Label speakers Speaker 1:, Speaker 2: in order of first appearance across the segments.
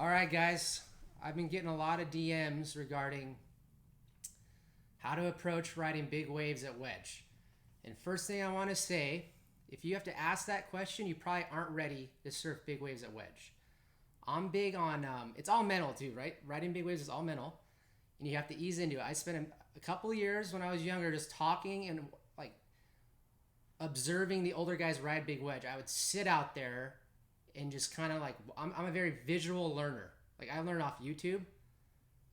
Speaker 1: All right, guys. I've been getting a lot of DMs regarding how to approach riding big waves at Wedge. And first thing I want to say, if you have to ask that question, you probably aren't ready to surf big waves at Wedge. I'm big on, it's all mental too, right? Riding big waves is all mental, and you have to ease into it. I spent a couple of years when I was younger just talking and like observing the older guys ride big wedge. I would sit out there and just kind of like, I'm a very visual learner. Like I learn off YouTube.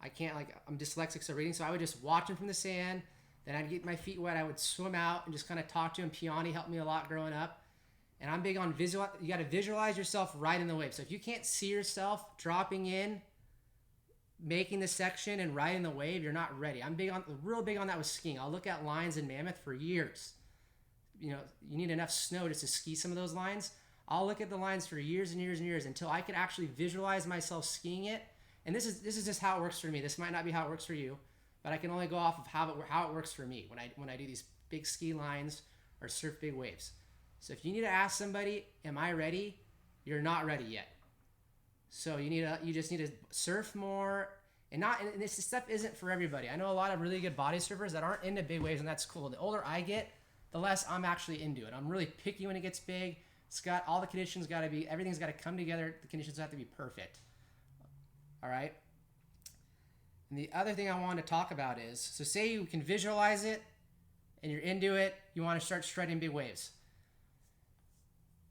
Speaker 1: I can't like, I'm dyslexic, so reading. So I would just watch them from the sand. Then I'd get my feet wet. I would swim out and just kind of talk to him. Piani helped me a lot growing up. And I'm big on visual. You got to visualize yourself riding the wave. So if you can't see yourself dropping in, making the section and riding the wave, you're not ready. I'm real big on that with skiing. I'll look at lines in Mammoth for years. You know, you need enough snow just to ski some of those lines. I'll look at the lines for years and years and years until I can actually visualize myself skiing it. And this is just how it works for me. This might not be how it works for you, but I can only go off of how it works for me when I do these big ski lines or surf big waves. So if you need to ask somebody, am I ready? You're not ready yet. So you just need to surf more and this stuff isn't for everybody. I know a lot of really good body surfers that aren't into big waves, and that's cool. The older I get, the less I'm actually into it. I'm really picky when it gets big. It's got all the conditions everything's got to come together. The conditions have to be perfect. All right. And the other thing I want to talk about is, so say you can visualize it and you're into it, you want to start shredding big waves.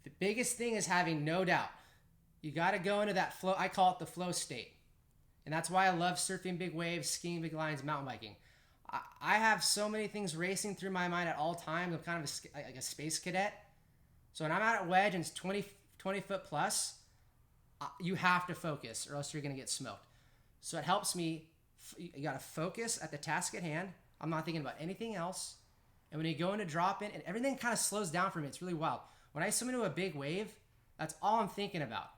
Speaker 1: The biggest thing is having no doubt. You got to go into that flow. I call it the flow state. And that's why I love surfing big waves, skiing big lines, mountain biking. I have so many things racing through my mind at all times. I'm kind of like a space cadet. So when I'm out at Wedge and it's 20 foot plus, you have to focus or else you're going to get smoked. So it helps me. You got to focus at the task at hand. I'm not thinking about anything else. And when you go into drop in, and everything kind of slows down for me. It's really wild. When I swim into a big wave, that's all I'm thinking about.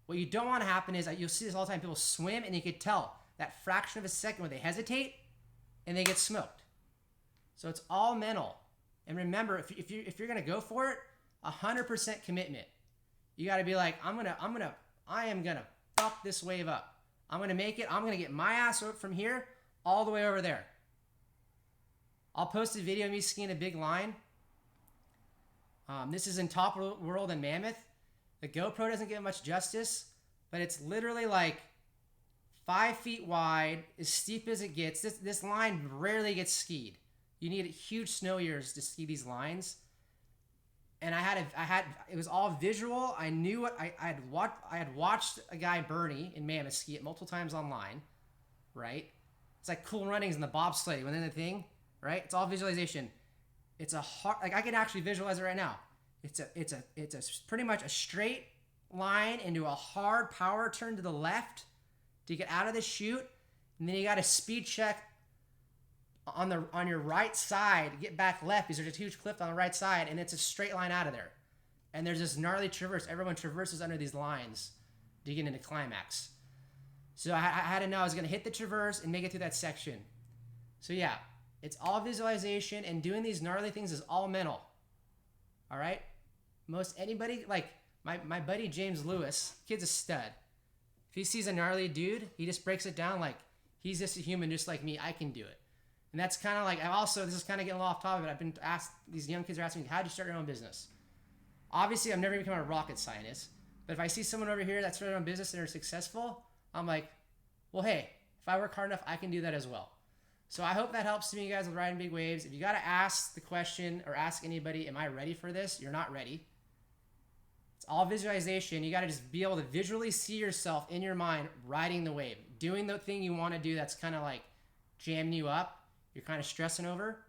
Speaker 1: What you don't want to happen is you'll see this all the time. People swim and you can tell that fraction of a second where they hesitate and they get smoked. So it's all mental. And remember, if you're going to go for it, 100% commitment. You got to be like, I am going to fuck this wave up. I'm going to make it. I'm going to get my ass up from here all the way over there. I'll post a video of me skiing a big line. This is in Top World in Mammoth. The GoPro doesn't get much justice, but it's literally like 5 feet wide, as steep as it gets. This line rarely gets skied. You need huge snow years to ski these lines. And it was all visual. I knew what I had watched a guy, Bernie, in Mammoth ski it multiple times online, right? It's like Cool Runnings in the bobsleigh within the thing, right? It's all visualization. It's a hard, like I can actually visualize it right now. It's a pretty much a straight line into a hard power turn to the left to get out of the chute, and then you got a speed check on your right side, get back left because there's a huge cliff on the right side, and it's a straight line out of there. And there's this gnarly traverse. Everyone traverses under these lines to get into climax. So I had to know I was going to hit the traverse and make it through that section. So yeah, it's all visualization, and doing these gnarly things is all mental. All right? Most anybody, like my buddy James Lewis, kid's a stud. If he sees a gnarly dude, he just breaks it down like he's just a human just like me. I can do it. And that's kind of like, this is kind of getting a little off topic, but I've been asked, these young kids are asking me, how'd you start your own business? Obviously, I'm never going to become a rocket scientist, but if I see someone over here that's started their own business and are successful, I'm like, well, hey, if I work hard enough, I can do that as well. So I hope that helps you guys with riding big waves. If you got to ask the question or ask anybody, am I ready for this? You're not ready. It's all visualization. You got to just be able to visually see yourself in your mind riding the wave, doing the thing you want to do that's kind of like jamming you up, you're kind of stressing over,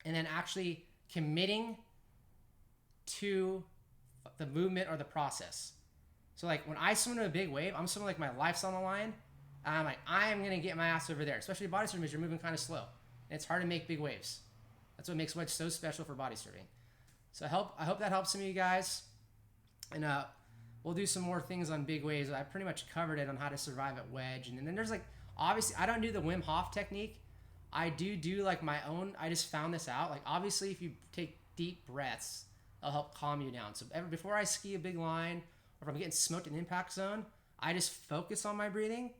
Speaker 1: and then actually committing to the movement or the process. So like when I swim into a big wave, I'm swimming like my life's on the line. And I'm like, I am going to get my ass over there. Especially body surfing, you're moving kind of slow. And it's hard to make big waves. That's what makes wedge so special for body surfing. So I hope that helps some of you guys. And we'll do some more things on big waves. I pretty much covered it on how to survive at wedge. And then there's like, obviously, I don't do the Wim Hof technique. I do like my own. I just found this out. Like obviously, if you take deep breaths, it'll help calm you down. So before I ski a big line, or if I'm getting smoked in the impact zone, I just focus on my breathing.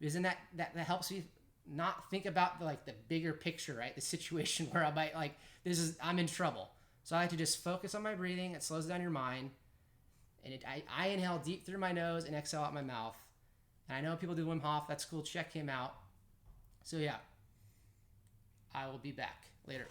Speaker 1: Isn't that helps me not think about the bigger picture, right? The situation where I might I'm in trouble. So I like to just focus on my breathing. It slows down your mind. And I inhale deep through my nose and exhale out my mouth. And I know people do Wim Hof. That's cool. Check him out. So yeah, I will be back later.